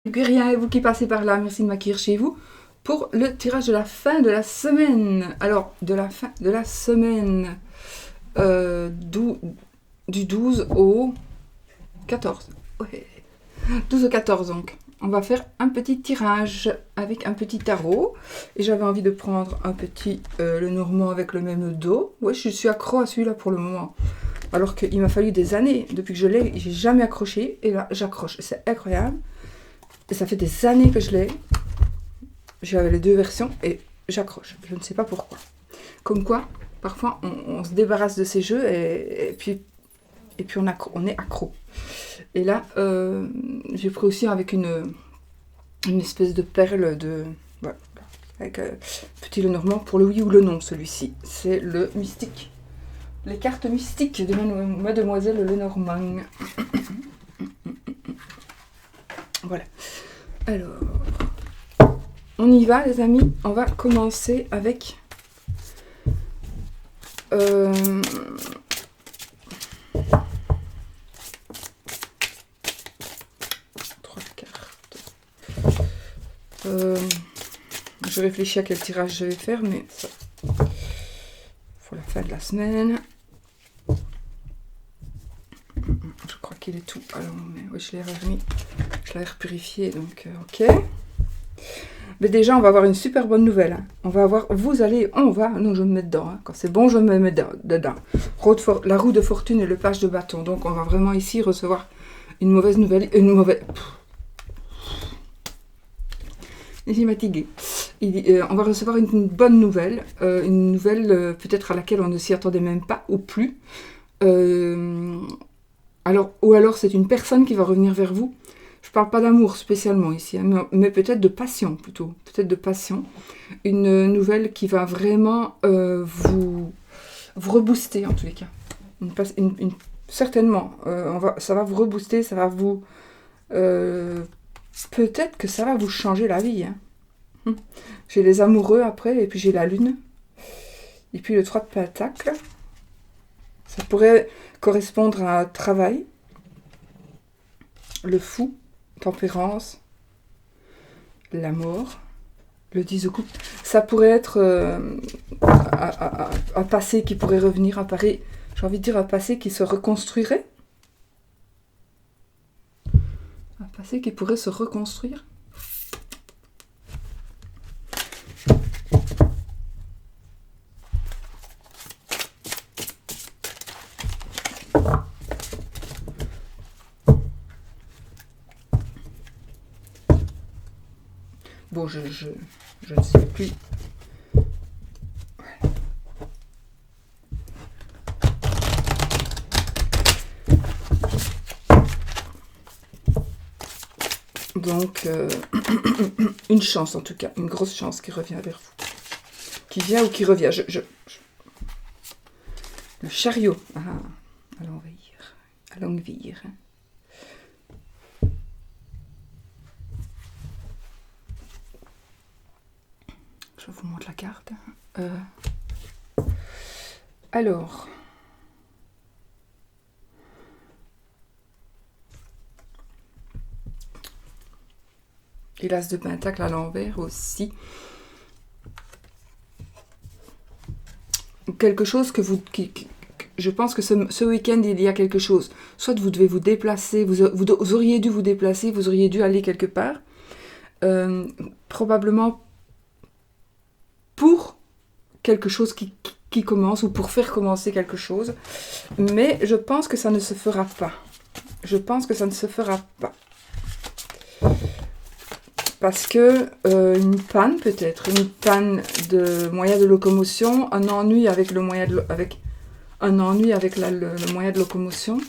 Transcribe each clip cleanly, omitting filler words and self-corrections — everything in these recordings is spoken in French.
Et puis rien, et vous qui passez par là, merci de m'accueillir chez vous pour le tirage de la fin de la semaine. Alors, de la fin de la semaine du 12 au 14. Ouais. 12 au 14 donc. On va faire un petit tirage avec un petit tarot. Et j'avais envie de prendre un petit Lenormand avec le même dos. Ouais, je suis accro à celui-là pour le moment. Alors qu'il m'a fallu des années. Depuis que je l'ai, j'ai jamais accroché. Et là, j'accroche. C'est incroyable. Et ça fait des années que je l'ai. J'avais les deux versions et j'accroche. Je ne sais pas pourquoi. Comme quoi, parfois, on se débarrasse de ces jeux et puis on est accro. Et là, j'ai pris aussi avec une espèce de perle de... Voilà, avec petit Lenormand pour le oui ou le non, celui-ci. C'est le mystique. Les cartes mystiques de Mademoiselle Lenormand. Voilà. Alors, on y va les amis. On va commencer avec... 3 cartes. Je réfléchis à quel tirage je vais faire, mais ça... pour la fin de la semaine. Je crois qu'il est tout. Alors, mais oui, je l'ai remis. Je l'ai repurifié, donc ok. Mais déjà, on va avoir une super bonne nouvelle. Hein. On va, non, je me mets dedans. Hein. Quand c'est bon, je me mets dedans. La roue de fortune et le page de bâton. Donc, on va vraiment ici recevoir une mauvaise nouvelle. Je suis fatiguée. On va recevoir une bonne nouvelle. Une nouvelle peut-être à laquelle on ne s'y attendait même pas ou plus. Ou alors, c'est une personne qui va revenir vers vous. Je ne parle pas d'amour spécialement ici, hein, mais peut-être de passion plutôt. Peut-être de passion. Une nouvelle qui va vraiment vous rebooster en tous les cas. Certainement. Ça va vous rebooster, ça va vous... peut-être que ça va vous changer la vie. Hein. J'ai les amoureux après, et puis j'ai la lune. Et puis le 3 de Pentacle. Ça pourrait correspondre à un travail. Le fou. Tempérance, la mort, le 10 de coupe. Ça pourrait être un passé qui pourrait revenir, j'ai envie de dire un passé qui se reconstruirait. Un passé qui pourrait se reconstruire. Bon, je ne sais plus. Donc, une chance en tout cas, une grosse chance qui revient vers vous. Qui vient ou qui revient. Le chariot. Ah, à l'envire. Je vous montre la carte. Alors. Et l'as de Pentacle à l'envers aussi. Quelque chose que vous... je pense que ce week-end, il y a quelque chose. Soit vous devez vous déplacer, vous auriez dû vous déplacer, vous auriez dû aller quelque part. Probablement pour quelque chose qui commence ou pour faire commencer quelque chose. Mais je pense que ça ne se fera pas. Parce que une panne peut-être, une panne de moyen de locomotion, un ennui avec le moyen de locomotion.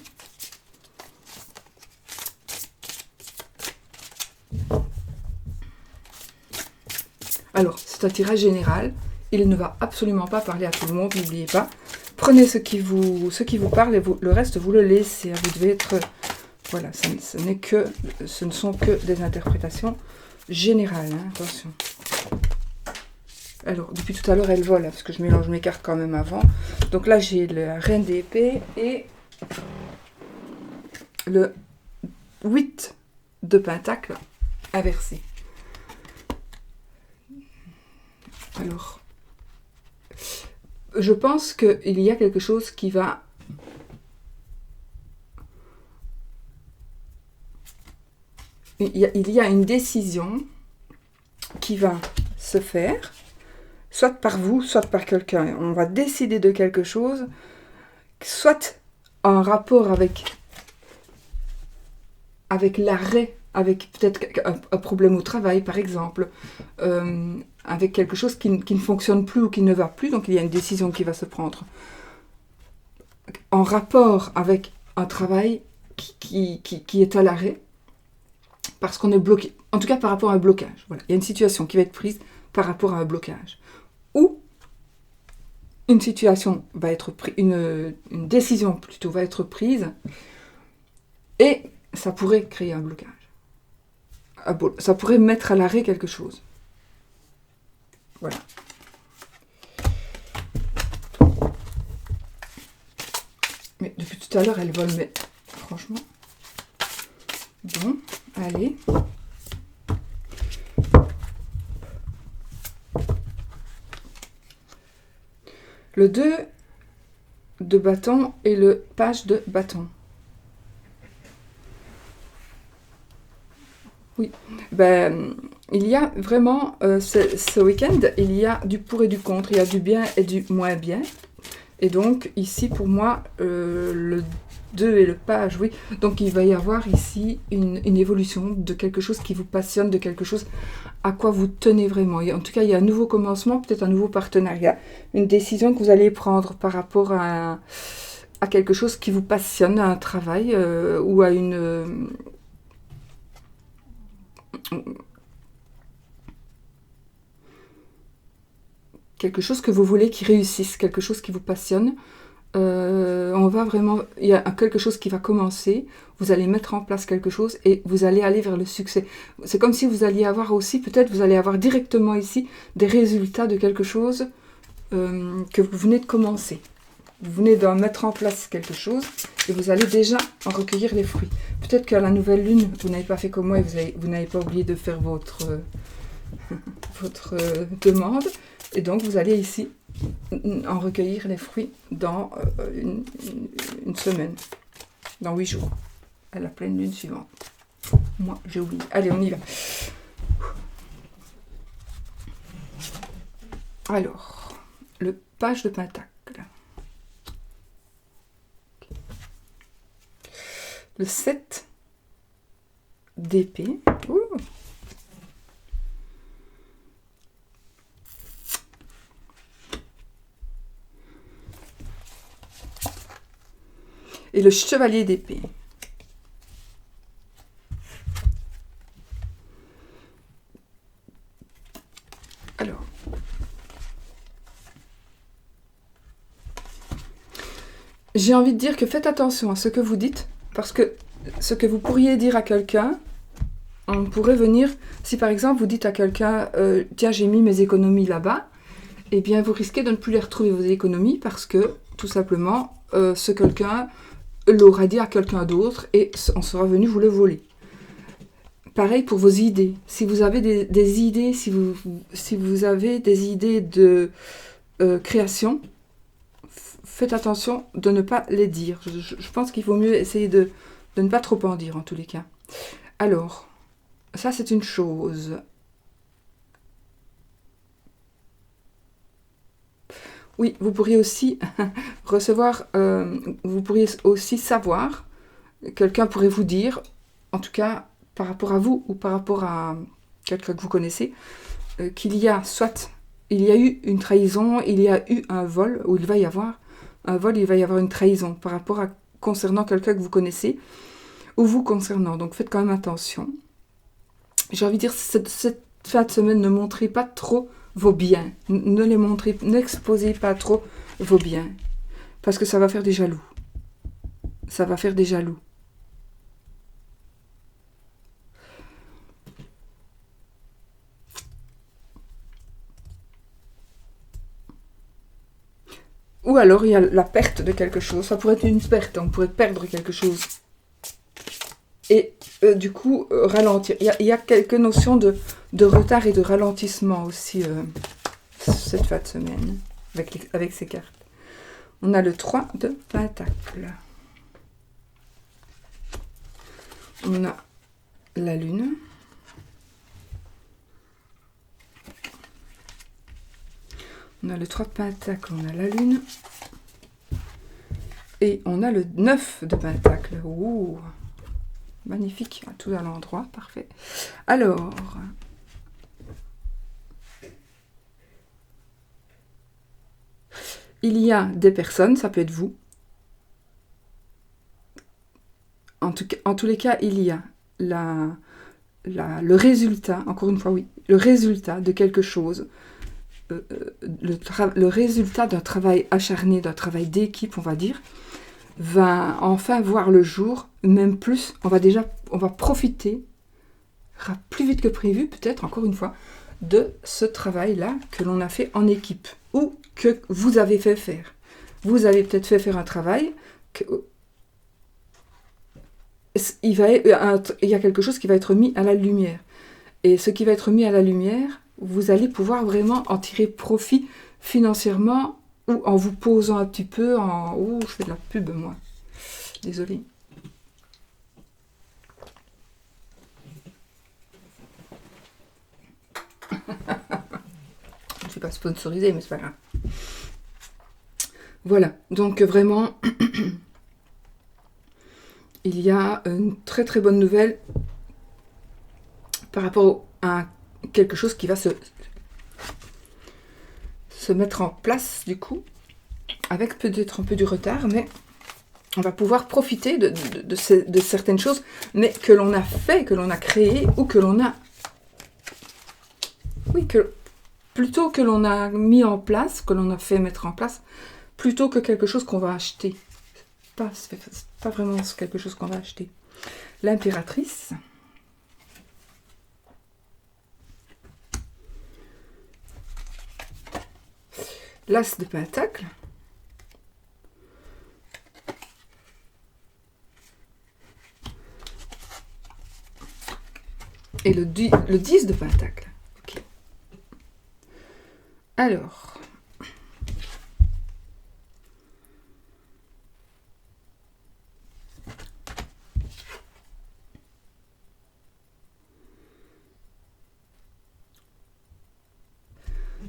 Alors, c'est un tirage général. Il ne va absolument pas parler à tout le monde, n'oubliez pas. Prenez ce qui vous parle et le reste, vous le laissez. Vous devez être... Voilà, ce ne sont que des interprétations générales. Hein, attention. Alors, depuis tout à l'heure, elle vole, hein, parce que je mélange mes cartes quand même avant. Donc là, j'ai la reine d'épée et le 8 de Pentacle. inversé. Alors, je pense qu'il y a quelque chose qui va... Il y a une décision qui va se faire, soit par vous, soit par quelqu'un. On va décider de quelque chose, soit en rapport avec l'arrêt, avec peut-être un problème au travail, par exemple, avec quelque chose qui ne fonctionne plus ou qui ne va plus. Donc, il y a une décision qui va se prendre en rapport avec un travail qui est à l'arrêt, parce qu'on est bloqué, en tout cas par rapport à un blocage. Voilà. Il y a une situation qui va être prise par rapport à un blocage. Ou une situation va être prise, une décision plutôt va être prise, et ça pourrait créer un blocage. Ça pourrait mettre à l'arrêt quelque chose. Voilà. Mais depuis tout à l'heure, elle vole, mais franchement... Bon, allez. Le 2 de bâton et le page de bâton. Oui, ben, il y a vraiment, ce week-end, il y a du pour et du contre, il y a du bien et du moins bien. Et donc, ici, pour moi, le 2 et le page, oui. Donc, il va y avoir ici une évolution de quelque chose qui vous passionne, de quelque chose à quoi vous tenez vraiment. Et en tout cas, il y a un nouveau commencement, peut-être un nouveau partenariat, une décision que vous allez prendre par rapport à quelque chose qui vous passionne, à un travail ou à une... quelque chose que vous voulez qui réussisse, quelque chose qui vous passionne. On va vraiment, il y a quelque chose qui va commencer, vous allez mettre en place quelque chose et vous allez aller vers le succès. C'est comme si vous alliez avoir aussi, peut-être vous allez avoir directement ici des résultats de quelque chose que vous venez de commencer. Vous venez de mettre en place quelque chose et vous allez déjà en recueillir les fruits. Peut-être qu'à la nouvelle lune, vous n'avez pas fait comme moi et vous n'avez pas oublié de faire votre demande. Et donc, vous allez ici en recueillir les fruits dans une semaine, dans 8 jours, à la pleine lune suivante. Moi, j'ai oublié. Allez, on y va. Alors, le page de pentacle. Le 7 d'épée. Ouh. Et le chevalier d'épée. Alors. J'ai envie de dire que faites attention à ce que vous dites, parce que ce que vous pourriez dire à quelqu'un, on pourrait venir, si par exemple vous dites à quelqu'un, tiens, j'ai mis mes économies là-bas, eh bien vous risquez de ne plus les retrouver, vos économies, parce que, tout simplement, ce quelqu'un l'aura dit à quelqu'un d'autre et on sera venu vous le voler. Pareil pour vos idées. Si vous avez des idées, si vous avez des idées de création, faites attention de ne pas les dire. Je pense qu'il vaut mieux essayer de ne pas trop en dire en tous les cas. Alors, ça c'est une chose. Oui, vous pourriez aussi recevoir, vous pourriez aussi savoir, quelqu'un pourrait vous dire, en tout cas par rapport à vous ou par rapport à quelqu'un que vous connaissez, qu'il y a il y a eu une trahison, il y a eu un vol, ou il va y avoir un vol, il va y avoir une trahison par rapport à concernant quelqu'un que vous connaissez ou vous concernant. Donc faites quand même attention. J'ai envie de dire, cette fin de semaine, ne montrez pas trop vos biens. Ne les montrez, n'exposez pas trop vos biens. Parce que ça va faire des jaloux. Ça va faire des jaloux. Ou alors il y a la perte de quelque chose. Ça pourrait être une perte, on pourrait perdre quelque chose. et du coup ralentir. Il y a quelques notions de retard et de ralentissement aussi cette fin de semaine avec ces cartes. On a le 3 de Pentacle. On a la Lune. On a le 3 de Pentacle, on a la Lune. Et on a le 9 de Pentacle. Ouh, magnifique, tout à l'endroit, parfait. Alors, il y a des personnes, ça peut être vous. En tous les cas, il y a le résultat, encore une fois, oui, le résultat de quelque chose. Le résultat d'un travail acharné, d'un travail d'équipe, on va dire, va enfin voir le jour, même plus, on va profiter plus vite que prévu, peut-être, encore une fois, de ce travail-là que l'on a fait en équipe, ou que vous avez fait faire. Vous avez peut-être fait faire un travail, il y a quelque chose qui va être mis à la lumière. Et ce qui va être mis à la lumière, vous allez pouvoir vraiment en tirer profit financièrement ou en vous posant un petit peu en... Ouh, je fais de la pub, moi. Désolée. Je ne suis pas sponsorisée, mais c'est pas grave. Voilà, donc vraiment, il y a une très très bonne nouvelle par rapport à quelque chose qui va se mettre en place du coup, avec peut-être un peu du retard, mais on va pouvoir profiter de certaines choses, mais que l'on a fait, que l'on a créé, ou que l'on a... Oui, plutôt que l'on a mis en place, que l'on a fait mettre en place, plutôt que quelque chose qu'on va acheter. C'est pas vraiment quelque chose qu'on va acheter. L'impératrice. L'as de Pentacle. Et le 10 de Pentacle. Okay. Alors.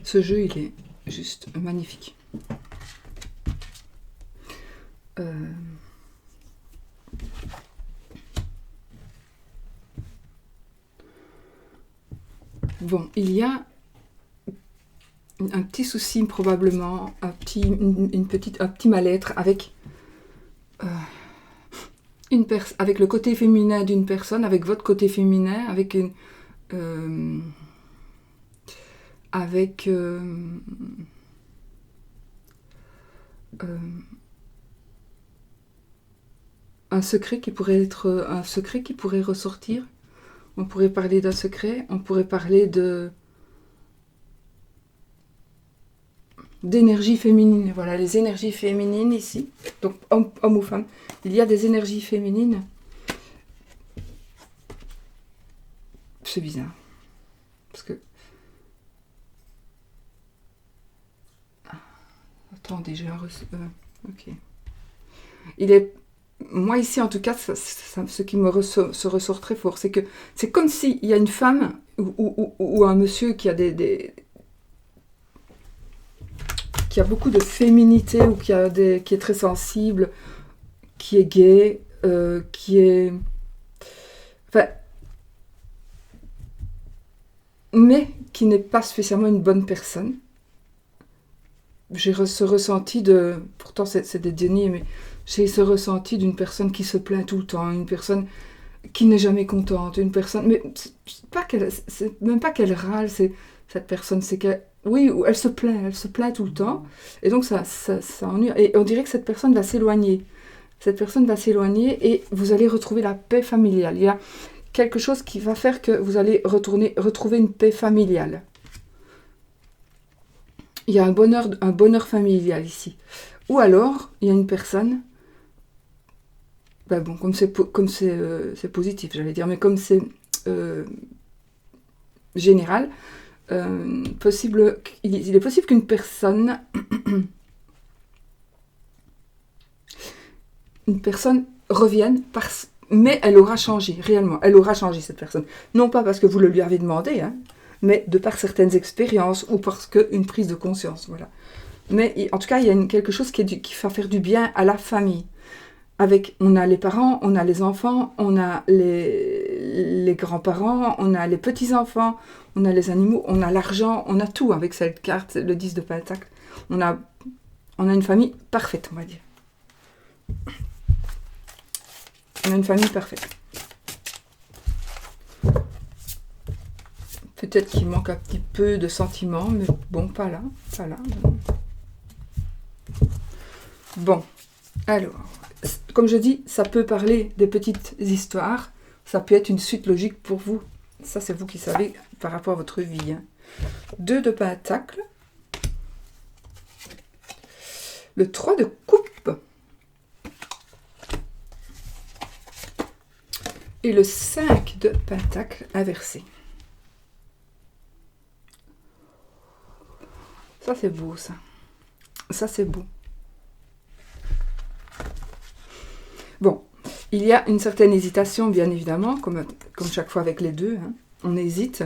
Ce jeu, il est juste magnifique. Bon, il y a un petit souci probablement, un petit mal-être avec avec le côté féminin d'une personne, avec votre côté féminin, avec un secret qui pourrait être un secret qui pourrait ressortir. On pourrait parler d'un secret, on pourrait parler d'énergie féminine. Voilà, les énergies féminines ici. Donc, homme ou femme. Il y a des énergies féminines. C'est bizarre. Parce que... Attendez, j'ai un ok. Il est... Moi, ici, en tout cas, ce qui me se ressort très fort, c'est que c'est comme s'il y a une femme ou un monsieur qui a qui a beaucoup de féminité ou qui est très sensible, qui est gay, qui est... Enfin... Mais qui n'est pas spécialement une bonne personne. J'ai ce ressenti de... Pourtant, c'est des dénis, mais j'ai ce ressenti d'une personne qui se plaint tout le temps, une personne qui n'est jamais contente, une personne... Mais c'est même pas qu'elle râle, cette personne, c'est qu'elle... Oui, elle se plaint tout le temps, et donc ça ennuie. Et on dirait que cette personne va s'éloigner. Cette personne va s'éloigner et vous allez retrouver la paix familiale. Il y a quelque chose qui va faire que vous allez retrouver une paix familiale. Il y a un bonheur familial ici. Ou alors, il y a une personne, ben bon, c'est positif, j'allais dire, mais comme c'est général, il est possible qu'une personne revienne, mais elle aura changé, réellement. Elle aura changé, cette personne. Non pas parce que vous le lui avez demandé, hein, mais de par certaines expériences ou parce qu'une prise de conscience. Voilà. Mais en tout cas, il y a quelque chose qui va faire du bien à la famille. On a les parents, on a les enfants, on a les grands-parents, on a les petits-enfants, on a les animaux, on a l'argent, on a tout avec cette carte, le 10 de Pentacle. On a une famille parfaite, on va dire. On a une famille parfaite. Peut-être qu'il manque un petit peu de sentiments, mais bon, pas là. Bon, alors, comme je dis, ça peut parler des petites histoires, ça peut être une suite logique pour vous. Ça, c'est vous qui savez par rapport à votre vie. Hein. 2 de Pentacle. Le 3 de coupe. Et le 5 de Pentacle inversé. Ça, c'est beau, ça. Ça, c'est beau. Bon, il y a une certaine hésitation, bien évidemment, comme chaque fois avec les deux. Hein. On hésite.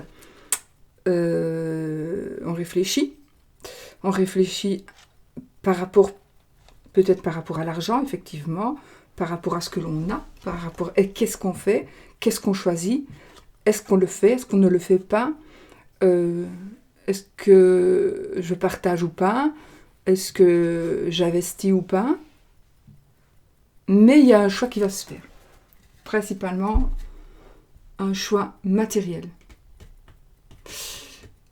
On réfléchit. On réfléchit peut-être par rapport à l'argent, effectivement, par rapport à ce que l'on a, et qu'est-ce qu'on fait, qu'est-ce qu'on choisit, est-ce qu'on le fait, est-ce qu'on ne le fait pas, est-ce que je partage ou pas, est-ce que j'investis ou pas. Mais il y a un choix qui va se faire, principalement un choix matériel.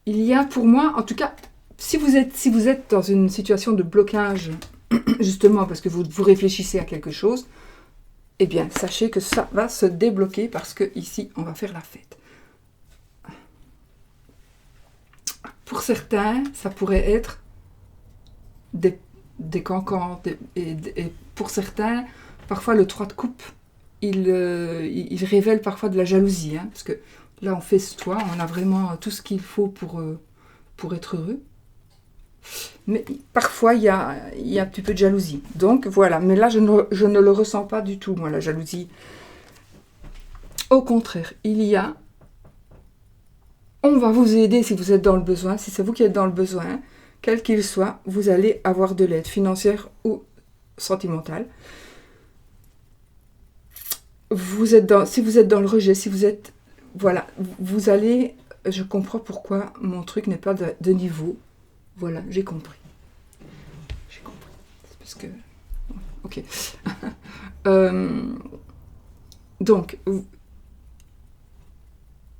Il y a pour moi, en tout cas, si vous êtes dans une situation de blocage, justement parce que vous réfléchissez à quelque chose, eh bien, sachez que ça va se débloquer parce que ici, on va faire la fête. Pour certains, ça pourrait être des cancans, et pour certains, parfois le 3 de coupe, il révèle parfois de la jalousie, hein, parce que là, on fait ce toit, on a vraiment tout ce qu'il faut pour être heureux. Mais parfois, il y a un petit peu de jalousie. Donc, voilà. Mais là, je ne le ressens pas du tout, moi, la jalousie. Au contraire, on va vous aider si vous êtes dans le besoin. Si c'est vous qui êtes dans le besoin, quel qu'il soit, vous allez avoir de l'aide financière ou sentimentale. Si vous êtes dans le rejet, si vous êtes... Voilà, vous allez... Je comprends pourquoi mon truc n'est pas de niveau. Voilà, j'ai compris. C'est parce que... Ok. Donc,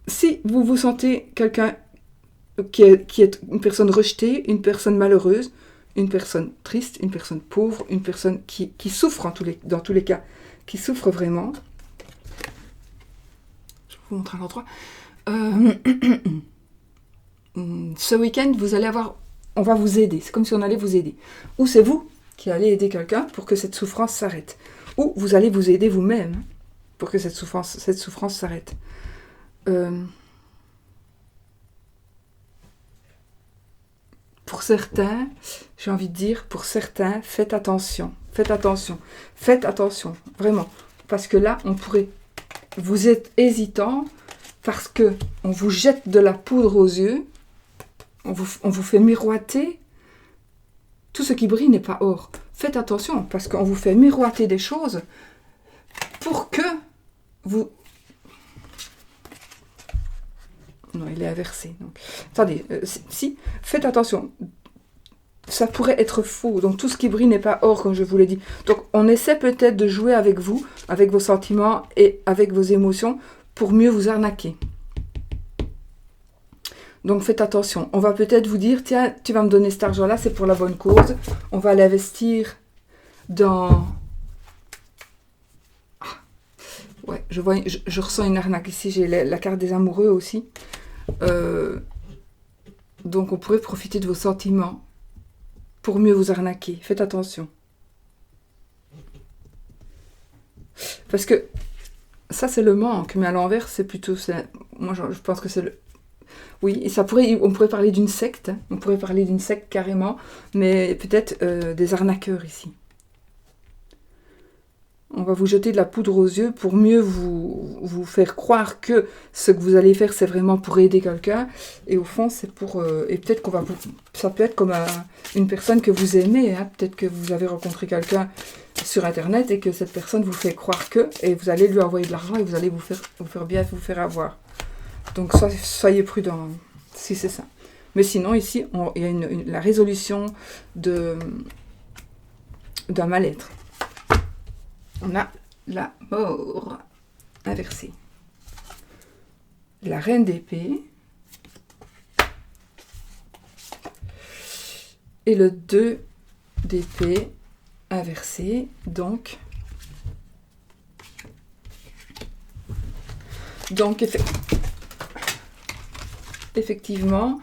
si vous vous sentez quelqu'un qui est une personne rejetée, une personne malheureuse, une personne triste, une personne pauvre, une personne qui souffre dans tous les cas, qui souffre vraiment... Je vais vous montrer un endroit. Ce week-end, on va vous aider. C'est comme si on allait vous aider. Ou c'est vous qui allez aider quelqu'un pour que cette souffrance s'arrête. Ou vous allez vous aider vous-même pour que cette souffrance s'arrête. Pour certains, j'ai envie de dire, faites attention. Faites attention, vraiment. Parce que là, vous êtes hésitant parce que on vous jette de la poudre aux yeux, on vous fait miroiter. Tout ce qui brille n'est pas or. Faites attention, parce qu'on vous fait miroiter des choses pour que vous... Non, il est inversé. Donc. Attendez, faites attention. Ça pourrait être faux. Donc, tout ce qui brille n'est pas or, comme je vous l'ai dit. Donc, on essaie peut-être de jouer avec vous, avec vos sentiments et avec vos émotions pour mieux vous arnaquer. Donc, faites attention. On va peut-être vous dire, tiens, tu vas me donner cet argent-là, c'est pour la bonne cause. On va l'investir dans... Ouais, je ressens une arnaque ici. J'ai la carte des amoureux aussi. Donc, on pourrait profiter de vos sentiments pour mieux vous arnaquer. Faites attention. Parce que ça, c'est le manque, mais à l'envers, c'est plutôt... Moi, je pense que c'est le... Oui, et on pourrait parler d'une secte, hein. On pourrait parler d'une secte carrément, mais peut-être des arnaqueurs ici. On va vous jeter de la poudre aux yeux pour mieux vous faire croire que ce que vous allez faire, c'est vraiment pour aider quelqu'un. Et au fond, c'est pour... et peut-être ça peut être comme une personne que vous aimez. Hein. Peut-être que vous avez rencontré quelqu'un sur Internet et que cette personne vous fait croire que... Et vous allez lui envoyer de l'argent et vous allez vous faire bien, vous faire avoir. Donc, soyez prudents, si c'est ça. Mais sinon, ici, il y a la résolution d'un mal-être. On a la mort inversée. La reine d'épée. Et le 2 d'épée inversé. Donc effectivement,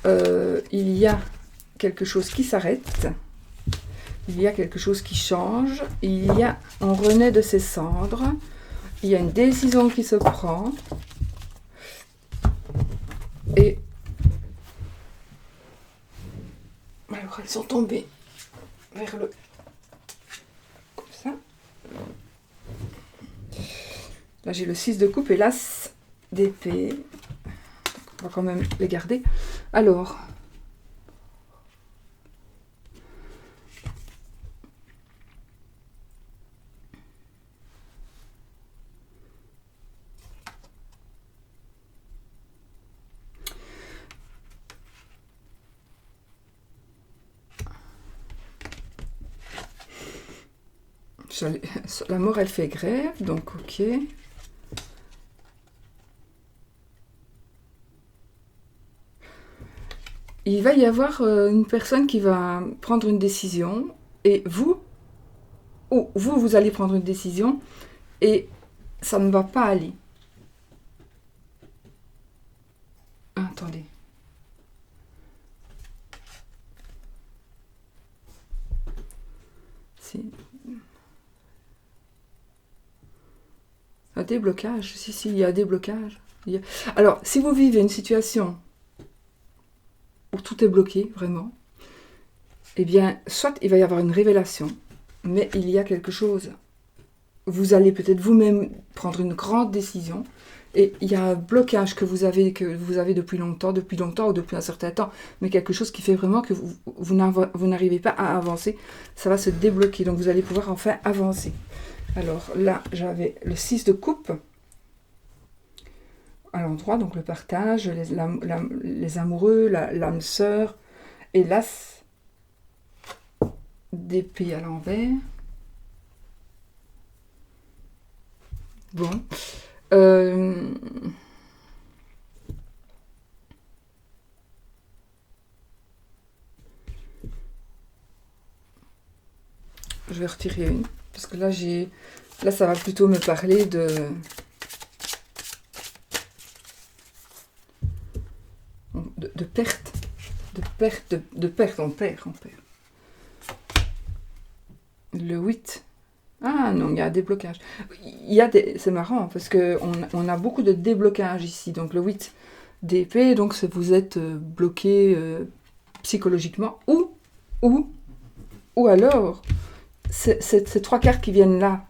il y a quelque chose qui s'arrête. Il y a quelque chose qui change, on renaît de ses cendres, il y a une décision qui se prend, et alors elles sont tombées vers le... comme ça. Là j'ai le 6 de coupe et l'as d'épée, on va quand même les garder. Alors... La mort, elle fait grève, donc ok. Il va y avoir une personne qui va prendre une décision, et vous allez prendre une décision, et ça ne va pas aller. Attendez. Un déblocage, si, il y a un déblocage. Alors, si vous vivez une situation où tout est bloqué, vraiment, eh bien, soit il va y avoir une révélation, mais il y a quelque chose. Vous allez peut-être vous-même prendre une grande décision, et il y a un blocage que vous avez depuis longtemps ou depuis un certain temps, mais quelque chose qui fait vraiment que vous n'arrivez pas à avancer, ça va se débloquer, donc vous allez pouvoir enfin avancer. Alors là, j'avais le 6 de coupe à l'endroit, donc le partage, les amoureux, l'âme sœur, et l'as d'épée à l'envers. Bon. Je vais retirer une. Parce que là, ça va plutôt me parler de perte. De perte, on perd. Le 8. Ah non, il y a un déblocage. C'est marrant, parce qu'on a beaucoup de déblocage ici. Donc le 8 d'épée, donc vous êtes bloqué psychologiquement. Ou alors... Ces 3 cartes qui viennent là,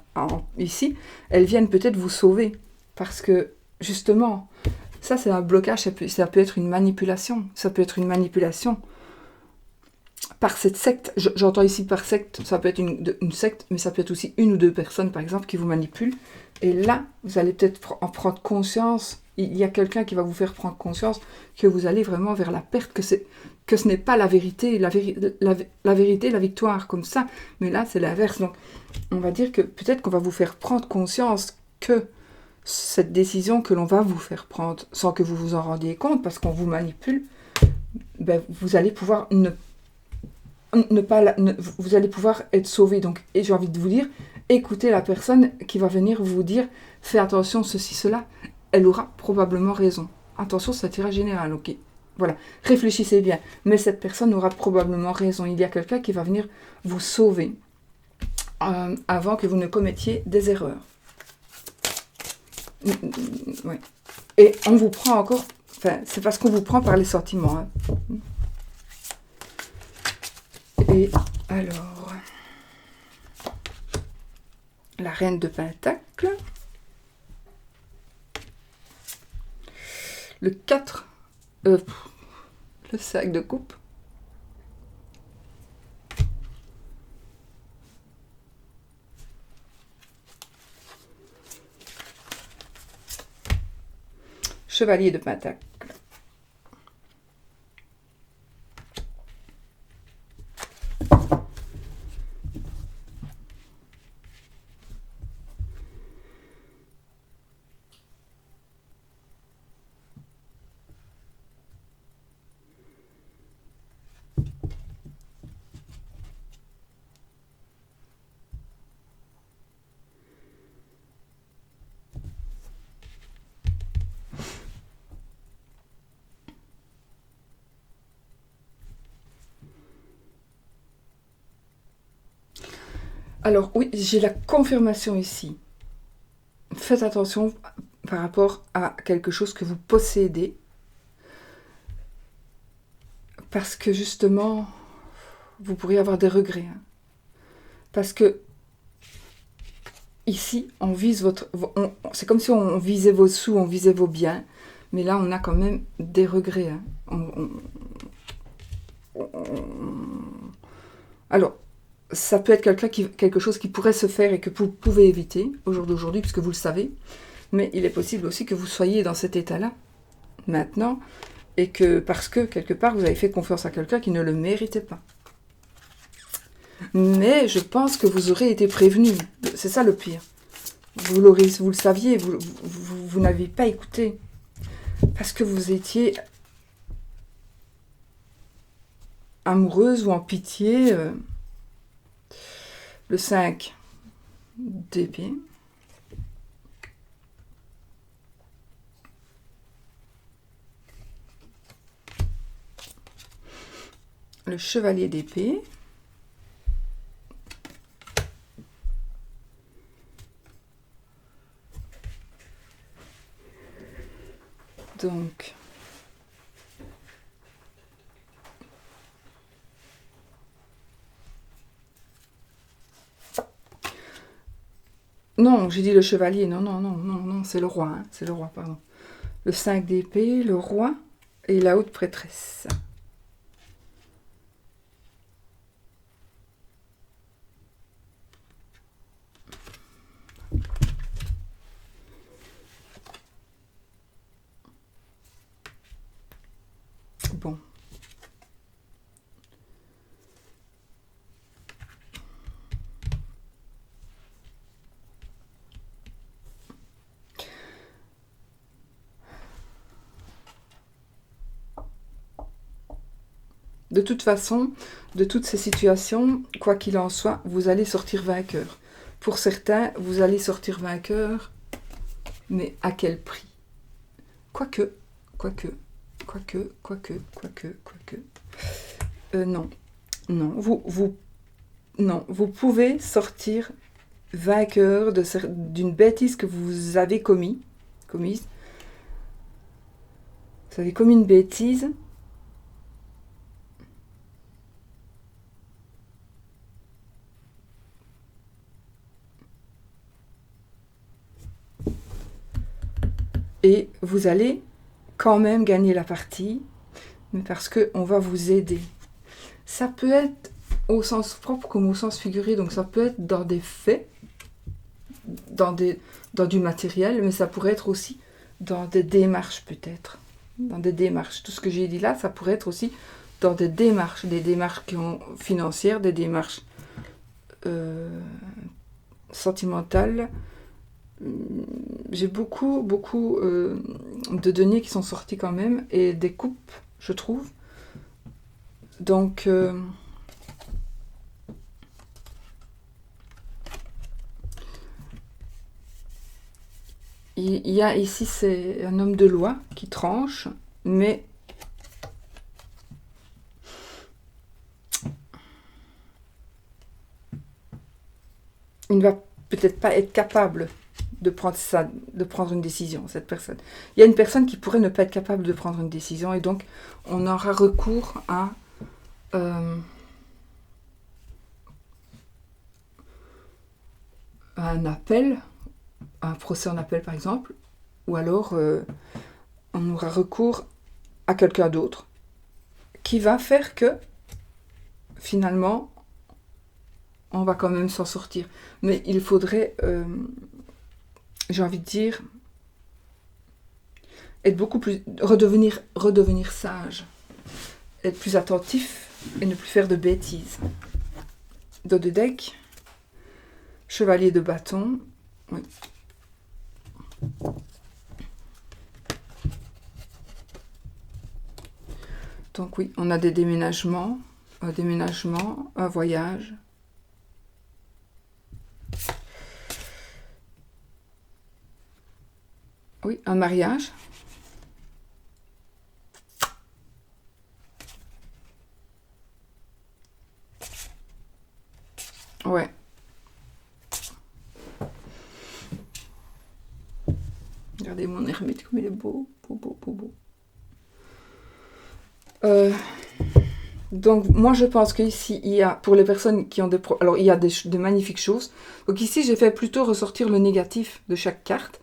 ici, elles viennent peut-être vous sauver. Parce que, justement, ça c'est un blocage, ça peut être une manipulation. Ça peut être une manipulation par cette secte. J'entends ici par secte, ça peut être une secte, mais ça peut être aussi 1 ou 2 personnes, par exemple, qui vous manipulent. Et là, vous allez peut-être en prendre conscience. Il y a quelqu'un qui va vous faire prendre conscience que vous allez vraiment vers la perte, que ce n'est pas la vérité, la vérité, la victoire, comme ça. Mais là, c'est l'inverse. Donc, on va dire que peut-être qu'on va vous faire prendre conscience que cette décision que l'on va vous faire prendre, sans que vous vous en rendiez compte, parce qu'on vous manipule, ben, vous allez pouvoir vous allez pouvoir être sauvé. Donc, et j'ai envie de vous dire, écoutez la personne qui va venir vous dire, fais attention, ceci, cela. Elle aura probablement raison. Attention, c'est un tirage général, ok. Voilà, réfléchissez bien. Mais cette personne aura probablement raison. Il y a quelqu'un qui va venir vous sauver. avant que vous ne commettiez des erreurs. Ouais. Et on vous prend encore, enfin, c'est parce qu'on vous prend par les sentiments. Hein. Et alors, la reine de Pentacle, le 4, le 5 de coupe, chevalier de Pentacle, alors oui, j'ai la confirmation ici. Faites attention par rapport à quelque chose que vous possédez. Parce que justement, vous pourriez avoir des regrets. Hein. Parce que ici, on vise votre... c'est comme si on visait vos sous, on visait vos biens. Mais là, on a quand même des regrets. Hein. Alors, ça peut être quelque chose qui pourrait se faire et que vous pouvez éviter au jour d'aujourd'hui, puisque vous le savez. Mais il est possible aussi que vous soyez dans cet état-là, maintenant, et que parce que, quelque part, vous avez fait confiance à quelqu'un qui ne le méritait pas. Mais je pense que vous aurez été prévenu. C'est ça le pire. Vous le saviez, vous n'avez pas écouté. Parce que vous étiez amoureuse ou en pitié. Le 5 d'épée. Le chevalier d'épée. Donc, non, j'ai dit le chevalier, non, c'est le roi, hein, c'est le roi, pardon. Le 5 d'épée, le roi et la haute prêtresse. Bon. De toute façon, de toutes ces situations, quoi qu'il en soit, vous allez sortir vainqueur. Pour certains, vous allez sortir vainqueur, mais à quel prix? Quoique. Non. Non, vous pouvez sortir vainqueur d'une bêtise que vous avez commise. Vous avez commis une bêtise. Et vous allez quand même gagner la partie, mais parce qu'on va vous aider. Ça peut être au sens propre comme au sens figuré, donc ça peut être dans des faits, dans du matériel, mais ça pourrait être aussi dans des démarches peut-être. Dans des démarches. Tout ce que j'ai dit là, ça pourrait être aussi dans des démarches financières, des démarches sentimentales. J'ai beaucoup de deniers qui sont sortis quand même, et des coupes, je trouve. Donc, il y a ici, c'est un homme de loi qui tranche, mais il ne va peut-être pas être capable de prendre une décision, cette personne. Il y a une personne qui pourrait ne pas être capable de prendre une décision et donc on aura recours à un appel, un procès en appel par exemple, ou alors on aura recours à quelqu'un d'autre qui va faire que finalement on va quand même s'en sortir. Mais il faudrait, j'ai envie de dire, être beaucoup plus, redevenir sage, être plus attentif et ne plus faire de bêtises. Dos de deck, chevalier de bâton, oui. Donc oui, on a des déménagements, un voyage. Oui, un mariage. Ouais. Regardez mon ermite comme il est beau, beau. Donc moi je pense qu'ici il y a, pour les personnes qui ont alors il y a de magnifiques choses. Donc ici j'ai fait plutôt ressortir le négatif de chaque carte.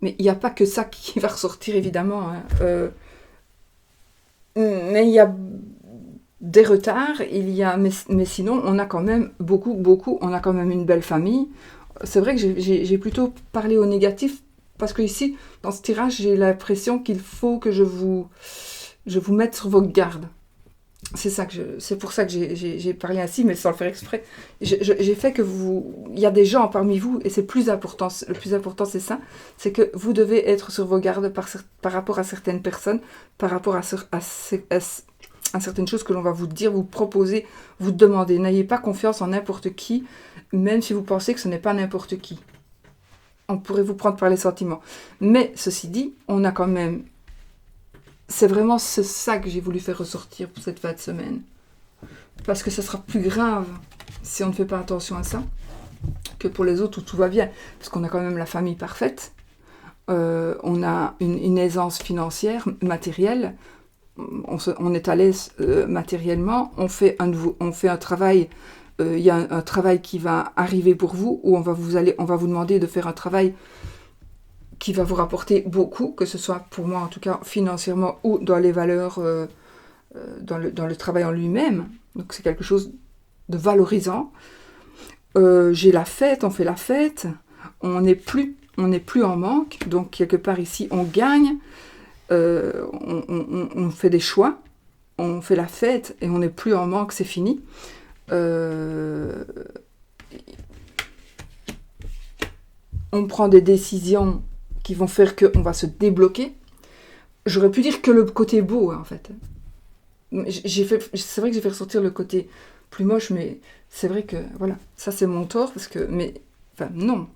Mais il n'y a pas que ça qui va ressortir évidemment. Hein. Mais il y a des retards, mais sinon on a quand même beaucoup, on a quand même une belle famille. C'est vrai que j'ai plutôt parlé au négatif parce que ici, dans ce tirage, j'ai l'impression qu'il faut que je vous mette sur vos gardes. C'est pour ça que j'ai parlé ainsi, mais sans le faire exprès. J'ai fait que il y a des gens parmi vous, et c'est plus important. Le plus important, c'est ça, c'est que vous devez être sur vos gardes par rapport à certaines personnes, par rapport à certaines choses que l'on va vous dire, vous proposer, vous demander. N'ayez pas confiance en n'importe qui, même si vous pensez que ce n'est pas n'importe qui. On pourrait vous prendre par les sentiments. Mais ceci dit, on a quand même... C'est vraiment ça que j'ai voulu faire ressortir pour cette fin de semaine. Parce que ça sera plus grave si on ne fait pas attention à ça que pour les autres où tout va bien. Parce qu'on a quand même la famille parfaite. On a une aisance financière, matérielle. On est à l'aise matériellement. On fait un travail. Il y a un travail qui va arriver pour vous où on va vous demander de faire un travail qui va vous rapporter beaucoup, que ce soit pour moi en tout cas financièrement ou dans les valeurs, dans le travail en lui-même. Donc c'est quelque chose de valorisant. J'ai la fête, on fait la fête, on n'est plus en manque, donc quelque part ici on gagne, on fait des choix, on fait la fête et on n'est plus en manque, c'est fini. On prend des décisions qui vont faire qu'on va se débloquer. J'aurais pu dire que le côté beau, hein, en fait. C'est vrai que j'ai fait ressortir le côté plus moche, mais c'est vrai que, voilà, ça c'est mon tort, parce que, mais, enfin, non.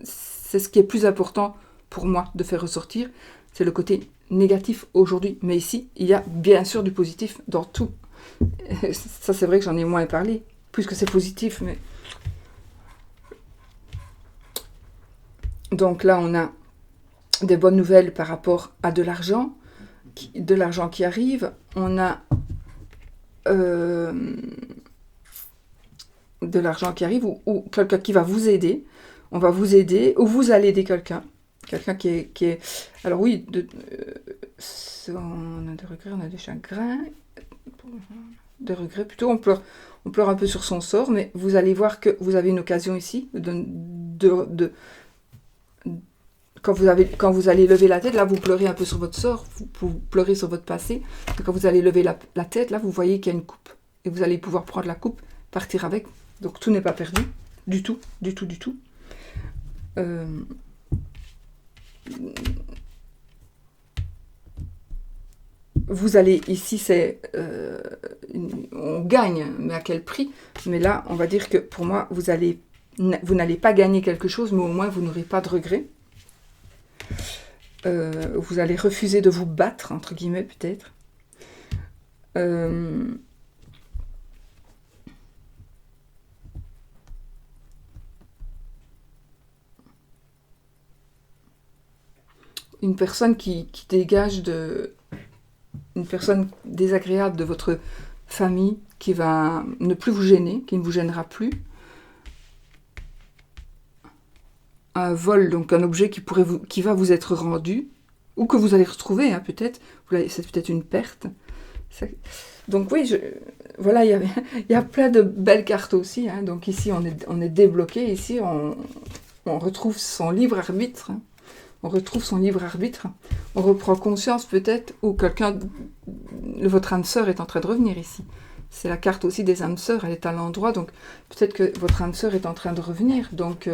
C'est ce qui est plus important pour moi de faire ressortir, c'est le côté négatif aujourd'hui. Mais ici, il y a bien sûr du positif dans tout. Ça, c'est vrai que j'en ai moins parlé, puisque c'est positif, mais... Donc là, on a des bonnes nouvelles par rapport à de l'argent qui arrive. On a de l'argent qui arrive ou quelqu'un qui va vous aider. On va vous aider ou vous allez aider quelqu'un. Quelqu'un qui est... Alors oui, on a des regrets, on a des chagrins. Des regrets, plutôt on pleure un peu sur son sort, mais vous allez voir que vous avez une occasion ici quand vous allez lever la tête, là vous pleurez un peu sur votre sort, vous pleurez sur votre passé. Et quand vous allez lever la tête, là vous voyez qu'il y a une coupe. Et vous allez pouvoir prendre la coupe, partir avec. Donc tout n'est pas perdu, du tout. Vous allez, ici on gagne, mais à quel prix? Mais là, on va dire que pour moi, vous n'allez pas gagner quelque chose, mais au moins vous n'aurez pas de regrets. Vous allez refuser de vous battre, entre guillemets, peut-être. une personne qui dégage une personne désagréable de votre famille, qui va ne plus vous gêner, qui ne vous gênera plus. Un vol, donc un objet qui va vous être rendu, ou que vous allez retrouver, hein, peut-être. C'est peut-être une perte. Donc oui, voilà, il y a plein de belles cartes aussi. Hein. Donc ici, on est débloqué. Ici, on retrouve son libre arbitre. Hein. On retrouve son libre arbitre. On reprend conscience peut-être, ou votre âme sœur est en train de revenir ici. C'est la carte aussi des âmes sœurs, elle est à l'endroit, donc peut-être que votre âme sœur est en train de revenir. Donc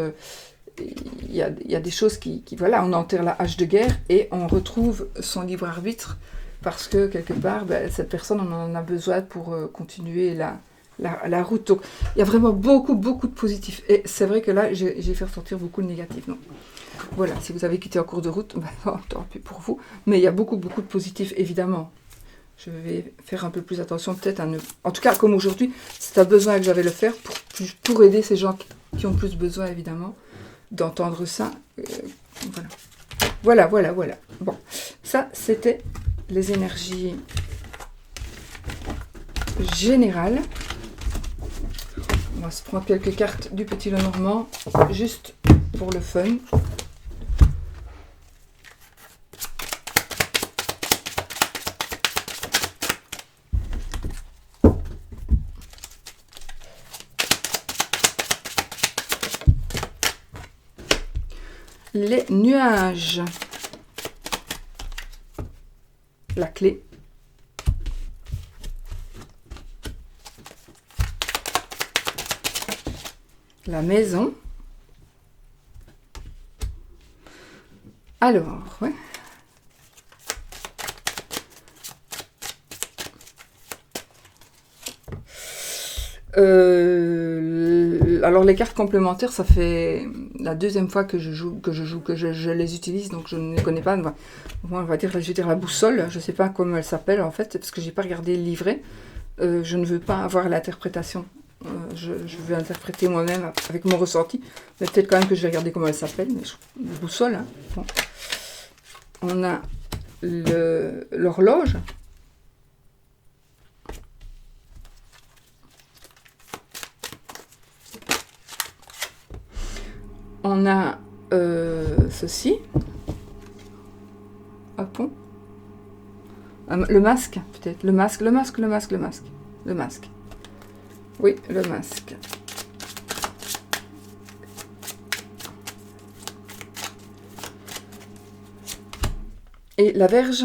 il y a des choses qui voilà, on enterre la hache de guerre et on retrouve son libre arbitre parce que quelque part, cette personne on en a besoin pour continuer la route. Donc il y a vraiment beaucoup de positifs. Et c'est vrai que là, j'ai fait ressortir beaucoup de négatifs. Donc, voilà, si vous avez quitté en cours de route, tant pis pour vous. Mais il y a beaucoup de positifs, évidemment. Je vais faire un peu plus attention peut-être à ne... En tout cas, comme aujourd'hui, c'est un besoin que j'avais le faire pour aider ces gens qui ont plus besoin, évidemment, d'entendre ça. Voilà. Bon, ça, c'était les énergies générales. On va se prendre quelques cartes du Petit Lenormand, juste pour le fun. Les nuages. La clé. La maison. Alors, ouais. Alors les cartes complémentaires, ça fait la deuxième fois que je les utilise, donc je ne les connais pas. Moi, on va dire, je vais dire la boussole, je ne sais pas comment elle s'appelle en fait, parce que j'ai pas regardé le livret. Je ne veux pas avoir l'interprétation. Je veux interpréter moi-même avec mon ressenti. Mais peut-être quand même que je vais regarder comment elle s'appelle. La boussole. Hein. Bon. On a l'horloge. On a ceci. Hop. Le masque, peut-être. Le masque. Oui, le masque. Et la Vierge.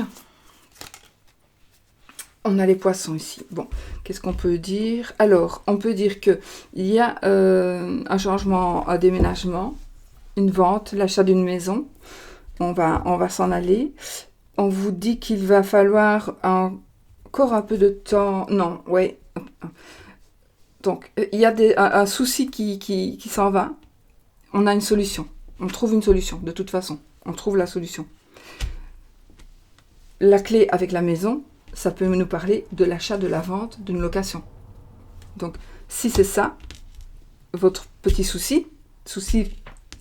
On a les poissons ici. Bon, qu'est-ce qu'on peut dire? Alors, on peut dire qu'il y a un changement, un déménagement, une vente, l'achat d'une maison. On va s'en aller. On vous dit qu'il va falloir encore un peu de temps. Non, ouais. Donc, il y a un souci qui s'en va. On a une solution. On trouve une solution, de toute façon. On trouve la solution. La clé avec la maison, ça peut nous parler de l'achat, de la vente, d'une location. Donc, si c'est ça, votre petit souci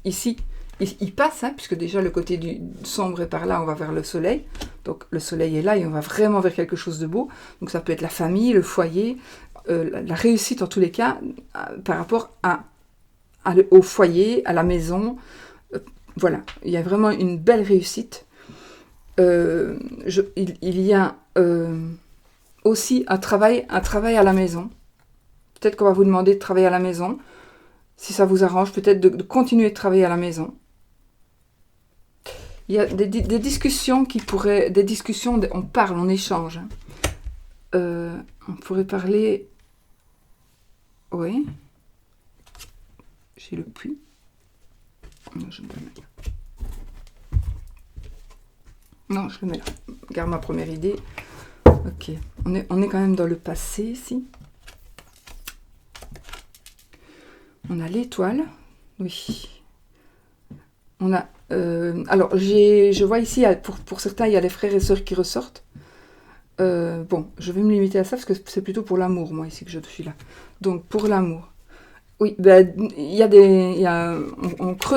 ici, il passe, hein, puisque déjà le côté du sombre est par là, on va vers le soleil. Donc, le soleil est là et on va vraiment vers quelque chose de beau. Donc, ça peut être la famille, le foyer, la réussite en tous les cas, par rapport au foyer, à la maison. Voilà, il y a vraiment une belle réussite. Il y a aussi un travail à la maison. Peut-être qu'on va vous demander de travailler à la maison. Si ça vous arrange, peut-être de continuer de travailler à la maison. Il y a des discussions on parle, on échange. On pourrait parler... Oui. J'ai le puits. Non, je le mets là. Regarde ma première idée. Ok. On est quand même dans le passé ici. On a l'étoile. Oui. On a... alors, je vois ici, pour certains, il y a les frères et sœurs qui ressortent. Bon, je vais me limiter à ça parce que c'est plutôt pour l'amour, moi, ici, que je suis là. Donc, pour l'amour. Oui, ben,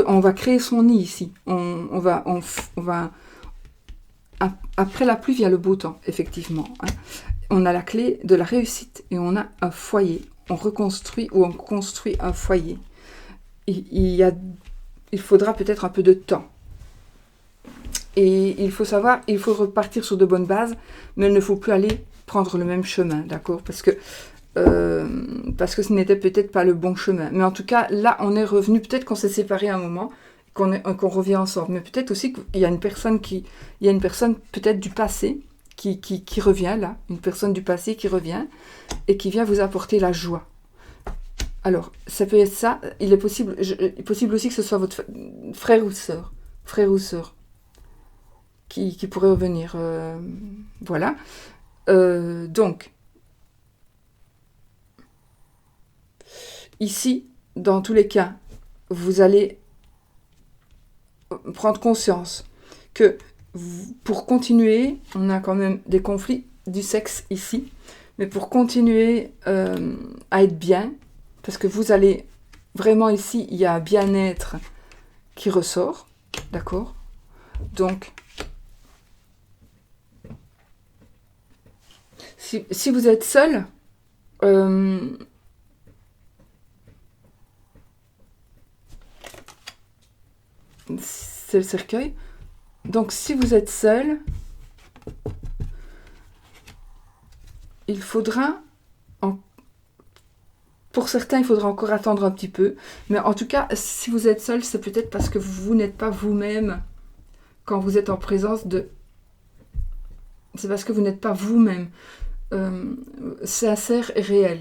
on va créer son nid ici. On va après la pluie vient le beau temps, effectivement. Hein. On a la clé de la réussite et on a un foyer. On reconstruit ou on construit un foyer. Il faudra peut-être un peu de temps. Et il faut savoir, il faut repartir sur de bonnes bases, mais il ne faut plus aller prendre le même chemin, d'accord? Parce que ce n'était peut-être pas le bon chemin. Mais en tout cas, là, on est revenu, peut-être qu'on s'est séparés un moment, qu'on revient ensemble. Mais peut-être aussi qu'il y a une personne peut-être du passé qui revient là, une personne du passé qui revient et qui vient vous apporter la joie. Alors, ça peut être ça. Il est possible aussi que ce soit votre frère ou sœur, qui pourrait revenir. Voilà. Donc, ici, dans tous les cas, vous allez prendre conscience que pour continuer, on a quand même des conflits du sexe ici, mais pour continuer à être bien, parce que vous allez vraiment ici, il y a un bien-être qui ressort, d'accord? Donc, si vous êtes seul, c'est le cercueil. Donc, si vous êtes seul, il faudra, pour certains, il faudra encore attendre un petit peu. Mais en tout cas, si vous êtes seul, c'est peut-être parce que vous n'êtes pas vous-même quand vous êtes en présence de... C'est parce que vous n'êtes pas vous-même sincère et réel.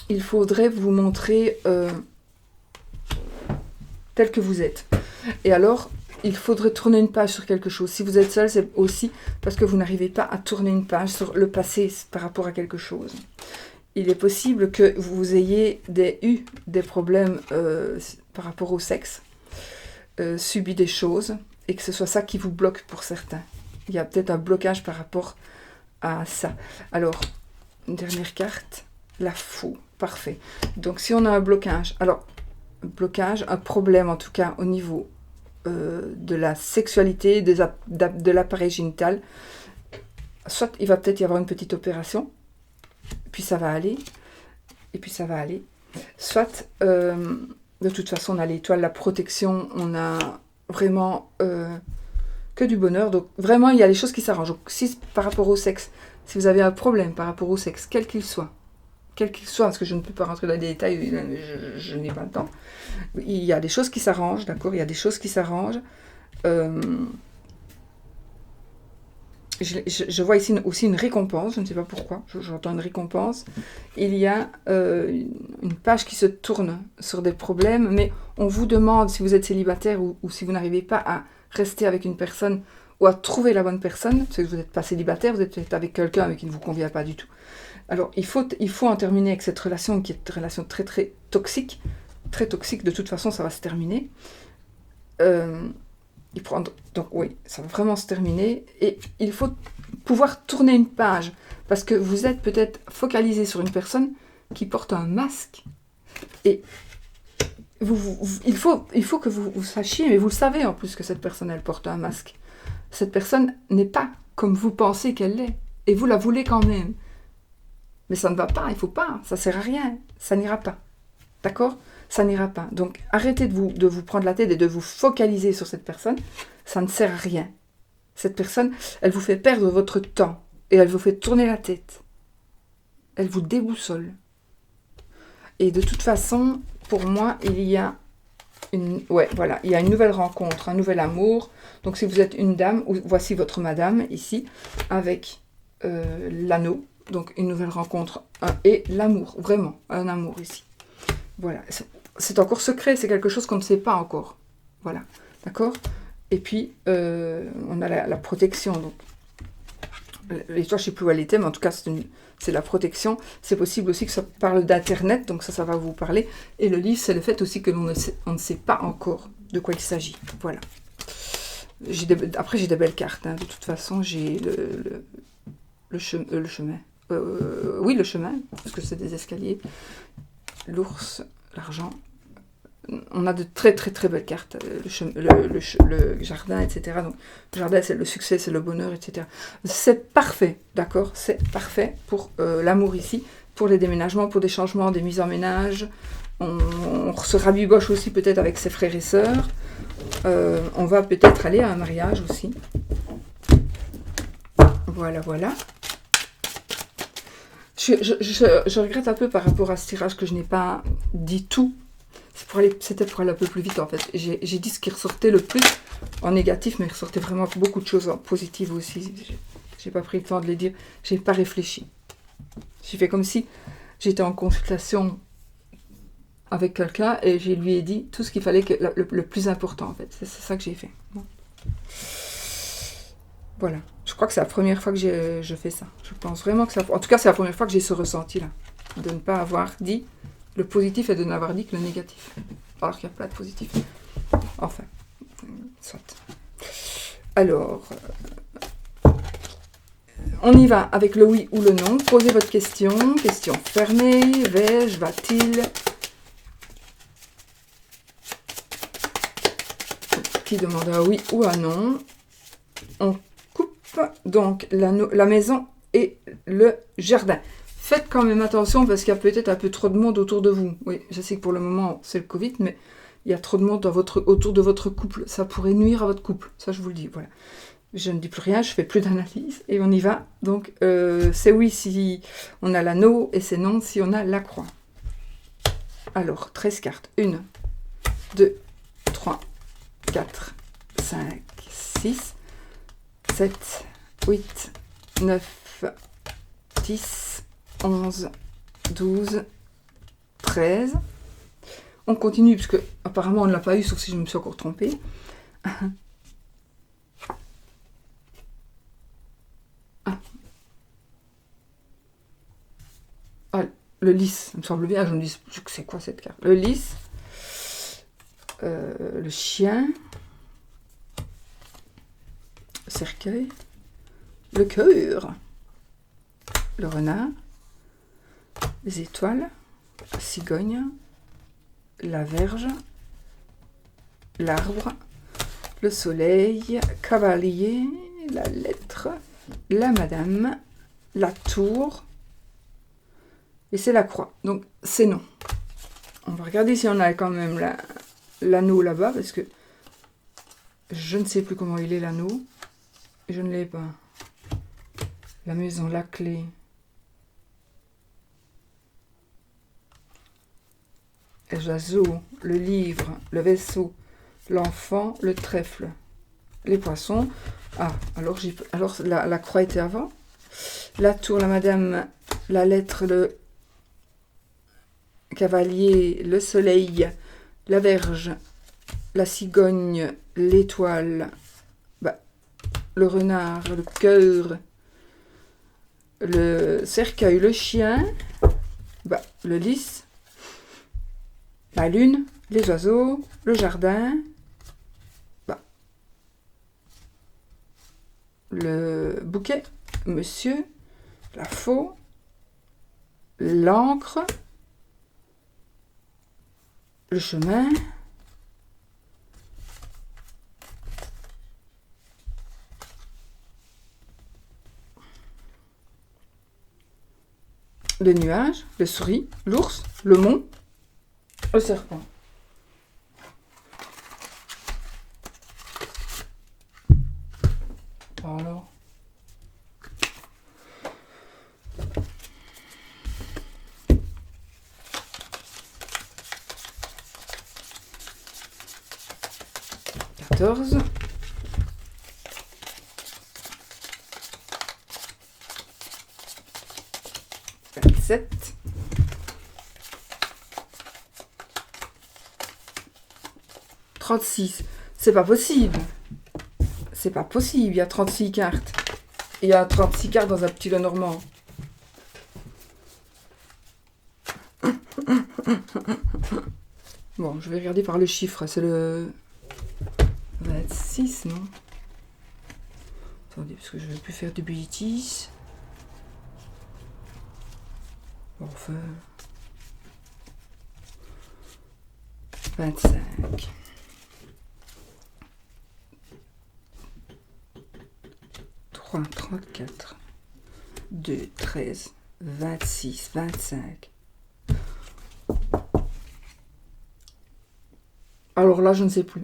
Il faudrait vous montrer tel que vous êtes. Et alors, il faudrait tourner une page sur quelque chose. Si vous êtes seul, c'est aussi parce que vous n'arrivez pas à tourner une page sur le passé par rapport à quelque chose. Il est possible que vous ayez eu des problèmes par rapport au sexe, subi des choses, et que ce soit ça qui vous bloque pour certains. Il y a peut-être un blocage par rapport à ça. Alors, une dernière carte, la fou. Parfait. Donc, si on a un blocage, un problème en tout cas au niveau de la sexualité, de l'appareil génital, soit il va peut-être y avoir une petite opération, puis ça va aller, et puis ça va aller. Soit, de toute façon, on a l'étoile, la protection, on a vraiment que du bonheur. Donc vraiment, il y a des choses qui s'arrangent. Donc si par rapport au sexe, si vous avez un problème par rapport au sexe, quel qu'il soit, parce que je ne peux pas rentrer dans les détails, je n'ai pas le temps. Il y a des choses qui s'arrangent, d'accord? Il y a des choses qui s'arrangent. Je vois ici aussi une récompense, je ne sais pas pourquoi, j'entends une récompense. Il y a une page qui se tourne sur des problèmes, mais on vous demande si vous êtes célibataire ou si vous n'arrivez pas à rester avec une personne ou à trouver la bonne personne, parce que vous n'êtes pas célibataire, vous êtes peut-être avec quelqu'un avec qui ne vous convient pas du tout. Alors, il faut en terminer avec cette relation qui est une relation très très toxique. Très toxique, de toute façon, ça va se terminer. Donc oui, ça va vraiment se terminer. Et il faut pouvoir tourner une page. Parce que vous êtes peut-être focalisé sur une personne qui porte un masque. Et il faut que vous sachiez, mais vous le savez en plus que cette personne, elle porte un masque. Cette personne n'est pas comme vous pensez qu'elle l'est. Et vous la voulez quand même. Mais ça ne va pas, il ne faut pas, ça ne sert à rien, ça n'ira pas. D'accord? Ça n'ira pas. Donc arrêtez de vous prendre la tête et de vous focaliser sur cette personne, ça ne sert à rien. Cette personne, elle vous fait perdre votre temps et elle vous fait tourner la tête. Elle vous déboussole. Et de toute façon, pour moi, il y a une nouvelle rencontre, un nouvel amour. Donc si vous êtes une dame, voici votre madame ici, avec l'anneau. Donc une nouvelle rencontre et l'amour, vraiment, un amour ici. Voilà, c'est encore secret, c'est quelque chose qu'on ne sait pas encore. Voilà, d'accord? Et puis, on a la protection. Donc, l'histoire, je ne sais plus où elle était, mais en tout cas, c'est la protection. C'est possible aussi que ça parle d'Internet, donc ça va vous parler. Et le livre, c'est le fait aussi que on ne sait pas encore de quoi il s'agit. Voilà. Après, j'ai des belles cartes. Hein. De toute façon, j'ai le chemin. Oui, le chemin, parce que c'est des escaliers. L'ours, l'argent, on a de très très très belles cartes. Le jardin, etc. Donc, le jardin, c'est le succès, c'est le bonheur, etc. C'est parfait, d'accord? C'est parfait pour l'amour ici, pour les déménagements, pour des changements, des mises en ménage. On se rabiboche aussi peut-être avec ses frères et sœurs. On va peut-être aller à un mariage aussi. Voilà, voilà. Je regrette un peu par rapport à ce tirage que je n'ai pas dit tout. C'était pour aller un peu plus vite en fait. J'ai dit ce qui ressortait le plus en négatif, mais il ressortait vraiment beaucoup de choses en positives aussi. J'ai pas pris le temps de les dire. J'ai pas réfléchi. J'ai fait comme si j'étais en consultation avec quelqu'un et je lui ai dit tout ce qu'il fallait, le plus important en fait. C'est ça que j'ai fait. Bon. Voilà. Je crois que c'est la première fois que je fais ça. Je pense vraiment que en tout cas, c'est la première fois que j'ai ce ressenti-là. De ne pas avoir dit le positif et de n'avoir dit que le négatif. Alors qu'il y a plein de positifs. Enfin, soit. Alors, on y va avec le oui ou le non. Posez votre question. Question fermée. Vais-je, va-t-il? Qui demande un oui ou un non. On coupe donc la maison et le jardin. Faites quand même attention parce qu'il y a peut-être un peu trop de monde autour de vous. Oui, je sais que pour le moment c'est le Covid, mais il y a trop de monde autour de votre couple. Ça pourrait nuire à votre couple. Ça, je vous le dis. Voilà. Je ne dis plus rien, je fais plus d'analyse et on y va. Donc, c'est oui si on a l'anneau et c'est non si on a la croix. Alors, 13 cartes. 1, 2, 3, 4, 5, 6, 7, 8, 9, 10, 11, 12, 13. On continue, parce que apparemment on ne l'a pas eu, sauf si je me suis encore trompée. Ah, le lys, il me semble bien, je me dis, c'est quoi cette carte? Le lys, le chien, le cercueil, le cœur, le renard, les étoiles, la cigogne, la verge, l'arbre, le soleil, cavalier, la lettre, la madame, la tour, et c'est la croix. Donc, c'est non. On va regarder si on a quand même l'anneau là-bas, parce que je ne sais plus comment il est l'anneau. Je ne l'ai pas. La maison, la clé. L'oiseau, le livre, le vaisseau, l'enfant, le trèfle, les poissons. Ah, alors la croix était avant. La tour, la madame, la lettre, le cavalier, le soleil, la verge, la cigogne, l'étoile, le renard, le cœur, le cercueil, le chien, le lys, la lune, les oiseaux, le jardin, le bouquet, monsieur, la faux, l'encre, le chemin, le nuage, le souris, l'ours, le mont, le serpent. Alors. Quatorze. 27. 36. C'est pas possible. C'est pas possible. Il y a 36 cartes. Il y a 36 cartes dans un petit Lenormand. Bon, je vais regarder par le chiffre. C'est le 26, non? Attendez, parce que je ne vais plus faire de bêtises. Enfin. 25. 3, 34. 2, 13, 26, 25. Alors là, je ne sais plus.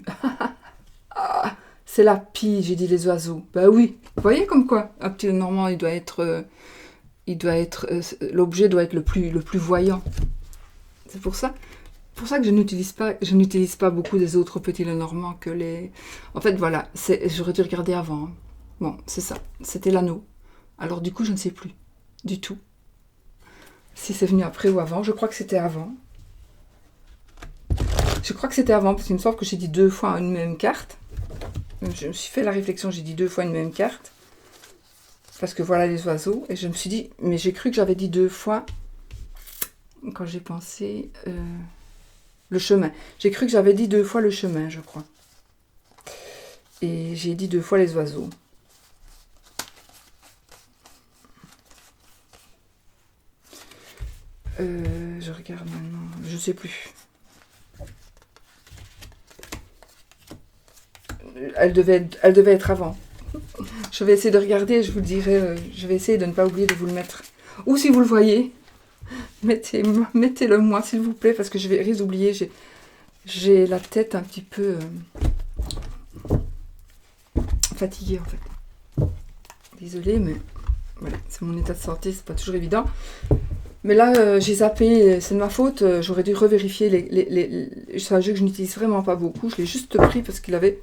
Ah, c'est la pie, j'ai dit les oiseaux. Bah oui, vous voyez comme quoi. Un petit Normand, l'objet doit être le plus voyant. C'est pour ça que je n'utilise pas beaucoup des autres petits Lenormand que les... En fait, voilà, j'aurais dû regarder avant. Bon, c'est ça, c'était l'anneau. Alors du coup, je ne sais plus du tout si c'est venu après ou avant. Je crois que c'était avant. Je crois que c'était avant, parce qu'il me semble que j'ai dit 2 fois une même carte. Je me suis fait la réflexion, j'ai dit 2 fois une même carte. Parce que voilà les oiseaux. Et je me suis dit, mais j'ai cru que j'avais dit 2 fois, quand j'ai pensé, le chemin. J'ai cru que j'avais dit 2 fois le chemin, je crois. Et j'ai dit 2 fois les oiseaux. Je regarde maintenant, je sais plus. Elle devait être avant. Je vais essayer de regarder, je vous le dirai. Je vais essayer de ne pas oublier de vous le mettre. Ou si vous le voyez, mettez-le moi s'il vous plaît, parce que je risque d'oublier. J'ai la tête un petit peu fatiguée en fait. Désolée, mais voilà, c'est mon état de santé, c'est pas toujours évident. Mais là, j'ai zappé, c'est de ma faute, j'aurais dû revérifier c'est un jeu que je n'utilise vraiment pas beaucoup, je l'ai juste pris parce qu'il avait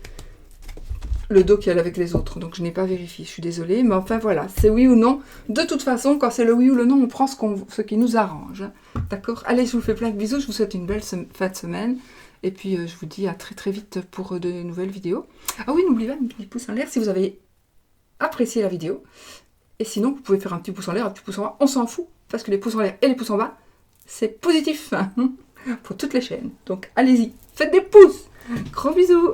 le dos qui allait avec les autres, donc je n'ai pas vérifié, je suis désolée, mais enfin voilà, c'est oui ou non. De toute façon, quand c'est le oui ou le non, on prend ce qui nous arrange, hein. D'accord? Allez, je vous fais plein de bisous, je vous souhaite une belle fin de semaine, et puis je vous dis à très très vite pour de nouvelles vidéos. Ah oui, n'oubliez pas un petit pouce en l'air si vous avez apprécié la vidéo, et sinon vous pouvez faire un petit pouce en l'air, un petit pouce en bas, on s'en fout. Parce que les pouces en l'air et les pouces en bas, c'est positif pour toutes les chaînes. Donc allez-y, faites des pouces. Gros bisous.